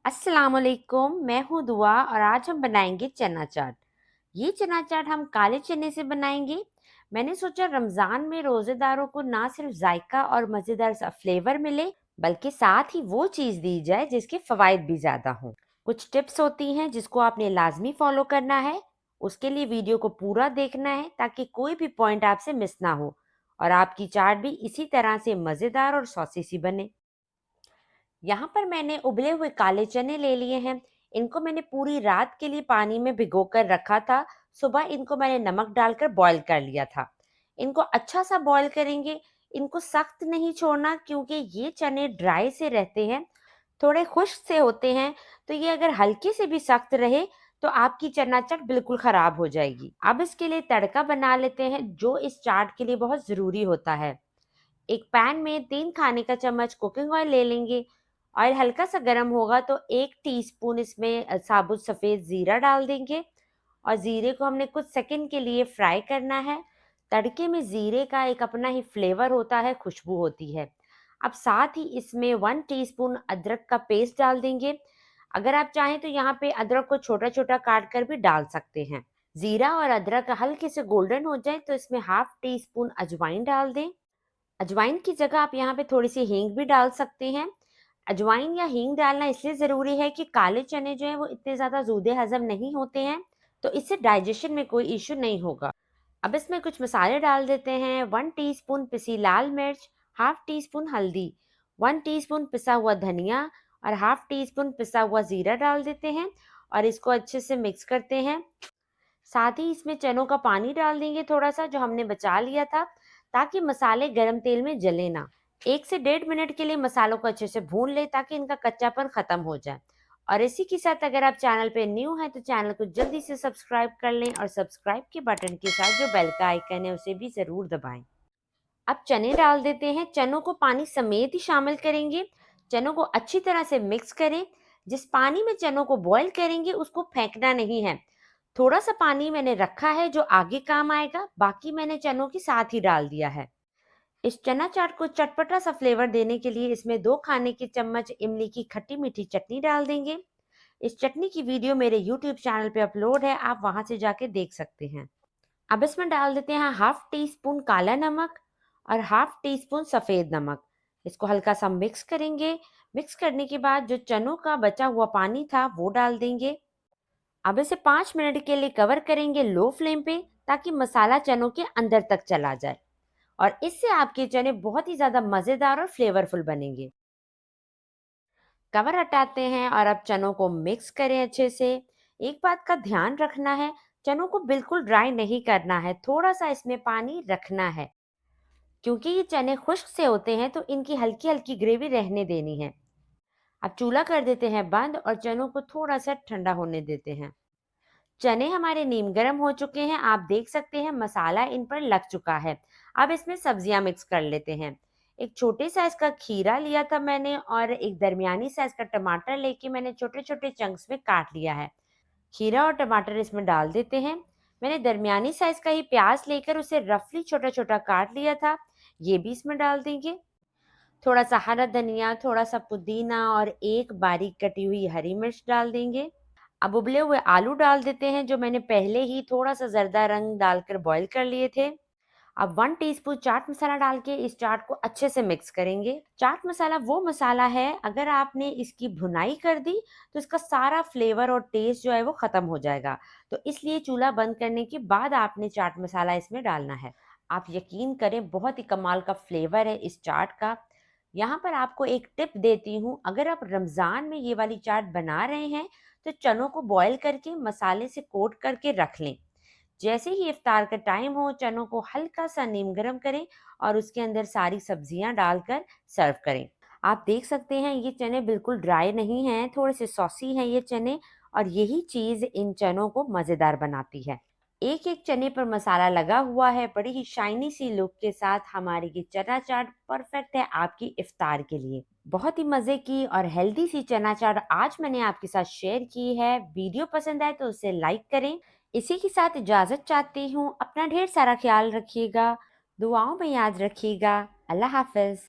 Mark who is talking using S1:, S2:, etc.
S1: अस्सलाम वालेकुम, मैं हूँ दुआ और आज हम बनाएंगे चना चाट। ये चना चाट हम काले चने से बनाएंगे। मैंने सोचा रमज़ान में रोज़ेदारों को ना सिर्फ जायका और मज़ेदार सा फ्लेवर मिले, बल्कि साथ ही वो चीज़ दी जाए जिसके फ़वाइद भी ज़्यादा हों। कुछ टिप्स होती हैं जिसको आपने लाज़मी फ़ॉलो करना है। उसके लिए वीडियो को पूरा देखना है ताकि कोई भी पॉइंट आपसे मिस ना हो और आपकी चाट भी इसी तरह से मज़ेदार और सॉसी सी बने। यहाँ पर मैंने उबले हुए काले चने ले लिए हैं। इनको मैंने पूरी रात के लिए पानी में भिगोकर रखा था। सुबह इनको मैंने नमक डालकर बॉईल कर लिया था। इनको अच्छा सा बॉईल करेंगे। इनको सख्त नहीं छोड़ना क्योंकि ये चने ड्राई से रहते हैं, थोड़े खुश्क से होते हैं। तो ये अगर हल्के से भी सख्त रहे तो आपकी चना चाट बिल्कुल खराब हो जाएगी। अब इसके लिए तड़का बना लेते हैं जो इस चाट के लिए बहुत ज़रूरी होता है। एक पैन में 3 खाने का चम्मच कुकिंग ऑयल ले लेंगे। ऑयल हल्का सा गर्म होगा तो 1 टीस्पून इसमें साबुत सफ़ेद ज़ीरा डाल देंगे और ज़ीरे को हमने कुछ सेकंड के लिए फ्राई करना है। तड़के में ज़ीरे का एक अपना ही फ्लेवर होता है, खुशबू होती है। अब साथ ही इसमें 1 टीस्पून अदरक का पेस्ट डाल देंगे। अगर आप चाहें तो यहाँ पे अदरक को छोटा-छोटा काट कर भी डाल सकते हैं। ज़ीरा और अदरक हल्के से गोल्डन हो जाए तो इसमें हाफ टीस्पून अजवाइन डाल दें। अजवाइन की जगह आप यहाँ पे थोड़ी-सी हींग भी डाल सकते हैं। अजवाइन या हींग डालना इसलिए ज़रूरी है कि काले चने जो हैं वो इतने ज़्यादा ज़ूदे हज़म नहीं होते हैं, तो इससे डाइजेशन में कोई इश्यू नहीं होगा। अब इसमें कुछ मसाले डाल देते हैं। 1 टीस्पून पिसी लाल मिर्च, हाफ टीस्पून हल्दी, 1 टीस्पून पिसा हुआ धनिया और हाफ टीस्पून पिसा हुआ ज़ीरा डाल देते हैं और इसको अच्छे से मिक्स करते हैं। साथ ही इसमें चनों का पानी डाल देंगे थोड़ा-सा जो हमने बचा लिया था, ताकि मसाले गरम तेल में जले ना। 1 से डेढ़ मिनट के लिए मसालों को अच्छे से भून लें ताकि इनका कच्चापन खत्म हो जाए। और इसी के साथ अगर आप चैनल पे न्यू हैं तो चैनल को जल्दी से सब्सक्राइब कर लें और सब्सक्राइब के बटन के साथ जो बेल का आइकन है उसे भी ज़रूर दबाएँ। अब चने डाल देते हैं। चनों को पानी समेत ही शामिल करेंगे। चनों को अच्छी तरह से मिक्स करें। जिस पानी में चनों को बॉईल करेंगे उसको फेंकना नहीं है। थोड़ा-सा पानी मैंने रखा है जो आगे काम आएगा, बाकी मैंने चनों के साथ ही डाल दिया है। इस चना चाट को चटपटा सा फ्लेवर देने के लिए इसमें 2 खाने के चम्मच इमली की खट्टी-मीठी चटनी डाल देंगे। इस चटनी की वीडियो मेरे यूट्यूब चैनल पे अपलोड है, आप वहाँ से जाके देख सकते हैं। अब इसमें डाल देते हैं हाफ टी स्पून काला नमक और हाफ टी स्पून सफ़ेद नमक। इसको हल्का सा मिक्स करेंगे। मिक्स करने के बाद जो चनों का बचा हुआ पानी था वो डाल देंगे। अब इसे 5 मिनट के लिए कवर करेंगे लो फ्लेम पे ताकि मसाला चनों के अंदर तक चला जाए और इससे आपके चने बहुत ही ज़्यादा मज़ेदार और फ्लेवरफुल बनेंगे। कवर हटाते हैं और अब चनों को मिक्स करें अच्छे से। एक बात का ध्यान रखना है, चनों को बिल्कुल ड्राई नहीं करना है, थोड़ा-सा इसमें पानी रखना है। क्योंकि ये चने खुश्क से होते हैं तो इनकी हल्की-हल्की ग्रेवी रहने देनी है। अब चूल्हा कर देते हैं बंद और चनों को थोड़ा-सा ठंडा होने देते हैं। चने हमारे नीम गर्म हो चुके हैं, आप देख सकते हैं मसाला इन पर लग चुका है। अब इसमें सब्जियां मिक्स कर लेते हैं। एक छोटे साइज का खीरा लिया था मैंने और एक दरमियानी साइज का टमाटर लेके मैंने छोटे छोटे चंक्स में काट लिया है। खीरा और टमाटर इसमें डाल देते हैं। मैंने दरमियानी साइज का ही प्याज लेकर उसे रफली छोटा छोटा काट लिया था, ये भी इसमें डाल देंगे। थोड़ा सा हरा धनिया, थोड़ा सा पुदीना और एक बारीक कटी हुई हरी मिर्च डाल देंगे। अब उबले हुए आलू डाल देते हैं जो मैंने पहले ही थोड़ा सा जर्दा रंग डालकर बॉईल कर लिए थे। अब 1 टीस्पून चाट मसाला डाल के इस चाट को अच्छे से मिक्स करेंगे। चाट मसाला वो मसाला है, अगर आपने इसकी भुनाई कर दी तो इसका सारा फ्लेवर और टेस्ट जो है वो खत्म हो जाएगा। तो इसलिए चूल्हा बंद करने के बाद आपने चाट मसाला इसमें डालना है। आप यकीन करें बहुत ही कमाल का फ्लेवर है इस चाट का। यहाँ पर आपको एक टिप देती हूँ, अगर आप रमज़ान में ये वाली चाट बना रहे हैं तो चनों को बॉईल करके मसाले से कोट करके रख लें। जैसे ही इफ्तार का टाइम हो चनों को हल्का सा नीम गरम करें और उसके अंदर सारी सब्जियां डालकर सर्व करें। आप देख सकते हैं ये चने बिल्कुल ड्राई नहीं हैं, थोड़े से सॉसी हैं ये चने और यही चीज़ इन चनों को मज़ेदार बनाती है। एक एक चने पर मसाला लगा हुआ है, बड़ी ही शाइनी सी लुक के साथ हमारी ये चना चाट परफेक्ट है आपकी इफ्तार के लिए। बहुत ही मज़े की और हेल्दी सी चना चाट आज मैंने आपके साथ शेयर की है। वीडियो पसंद आए तो उसे लाइक करें। इसी के साथ इजाज़त चाहती हूँ। अपना ढेर सारा ख्याल रखिएगा, दुआओं में याद रखिएगा। अल्लाह हाफ़िज़।